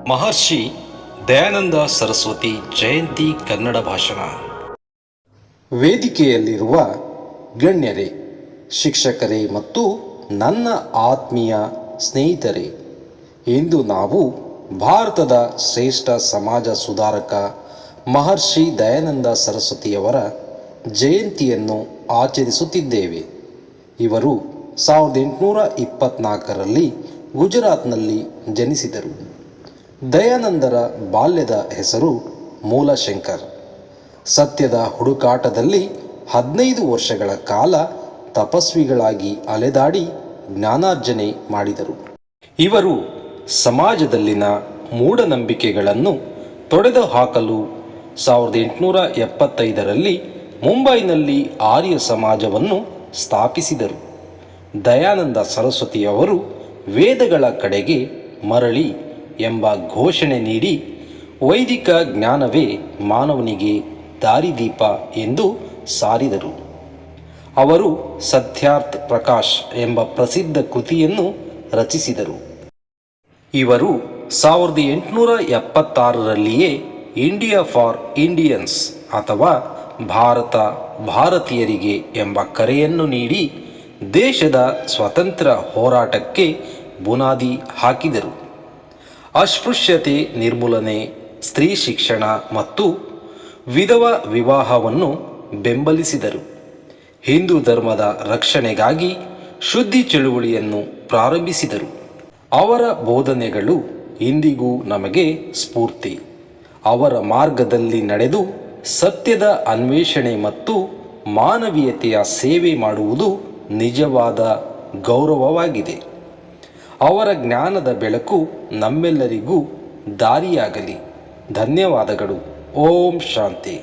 ಮಹರ್ಷಿ ದಯಾನಂದ ಸರಸ್ವತಿ ಜಯಂತಿ ಕನ್ನಡ ಭಾಷಣ. ವೇದಿಕೆಯಲ್ಲಿರುವ ಗಣ್ಯರೇ, ಶಿಕ್ಷಕರೇ ಮತ್ತು ನನ್ನ ಆತ್ಮೀಯ ಸ್ನೇಹಿತರೆ, ಇಂದು ನಾವು ಭಾರತದ ಶ್ರೇಷ್ಠ ಸಮಾಜ ಸುಧಾರಕ ಮಹರ್ಷಿ ದಯಾನಂದ ಸರಸ್ವತಿಯವರ ಜಯಂತಿಯನ್ನು ಆಚರಿಸುತ್ತಿದ್ದೇವೆ. ಇವರು 1824ರಲ್ಲಿ ಗುಜರಾತ್ನಲ್ಲಿ ಜನಿಸಿದರು. ದಯಾನಂದರ ಬಾಲ್ಯದ ಹೆಸರು ಮೂಲಶಂಕರ್. ಸತ್ಯದ ಹುಡುಕಾಟದಲ್ಲಿ 15 ವರ್ಷಗಳ ಕಾಲ ತಪಸ್ವಿಗಳಾಗಿ ಅಲೆದಾಡಿ ಜ್ಞಾನಾರ್ಜನೆ ಮಾಡಿದರು. ಇವರು ಸಮಾಜದಲ್ಲಿನ ಮೂಢನಂಬಿಕೆಗಳನ್ನು ತೊಡೆದುಹಾಕಲು 1875ರಲ್ಲಿ ಮುಂಬೈನಲ್ಲಿ ಆರ್ಯ ಸಮಾಜವನ್ನು ಸ್ಥಾಪಿಸಿದರು. ದಯಾನಂದ ಸರಸ್ವತಿಯವರು ವೇದಗಳ ಕಡೆಗೆ ಮರಳಿ ಎಂಬ ಘೋಷಣೆ ನೀಡಿ ವೈದಿಕ ಜ್ಞಾನವೇ ಮಾನವನಿಗೆ ದಾರಿದೀಪ ಎಂದು ಸಾರಿದರು. ಅವರು ಸತ್ಯಾರ್ಥ ಪ್ರಕಾಶ್ ಎಂಬ ಪ್ರಸಿದ್ಧ ಕೃತಿಯನ್ನು ರಚಿಸಿದರು. ಇವರು 1876ರಲ್ಲಿಯೇ ಇಂಡಿಯಾ ಫಾರ್ ಇಂಡಿಯನ್ಸ್ ಅಥವಾ ಭಾರತ ಭಾರತೀಯರಿಗೆ ಎಂಬ ಕರೆಯನ್ನು ನೀಡಿ ದೇಶದ ಸ್ವಾತಂತ್ರ್ಯ ಹೋರಾಟಕ್ಕೆ ಬುನಾದಿ ಹಾಕಿದರು. ಅಸ್ಪೃಶ್ಯತೆ ನಿರ್ಮೂಲನೆ, ಸ್ತ್ರೀ ಶಿಕ್ಷಣ ಮತ್ತು ವಿಧವಾ ವಿವಾಹವನ್ನು ಬೆಂಬಲಿಸಿದರು. ಹಿಂದೂ ಧರ್ಮದ ರಕ್ಷಣೆಗಾಗಿ ಶುದ್ಧಿ ಚಳುವಳಿಯನ್ನು ಪ್ರಾರಂಭಿಸಿದರು. ಅವರ ಬೋಧನೆಗಳು ಇಂದಿಗೂ ನಮಗೆ ಸ್ಫೂರ್ತಿ. ಅವರ ಮಾರ್ಗದಲ್ಲಿ ನಡೆದು ಸತ್ಯದ ಅನ್ವೇಷಣೆ ಮತ್ತು ಮಾನವೀಯತೆಯ ಸೇವೆ ಮಾಡುವುದು ನಿಜವಾದ ಗೌರವವಾಗಿದೆ. ಅವರ ಜ್ಞಾನದ ಬೆಳಕು ನಮ್ಮೆಲ್ಲರಿಗೂ ದಾರಿಯಾಗಲಿ. ಧನ್ಯವಾದಗಳು. ಓಂ ಶಾಂತಿ.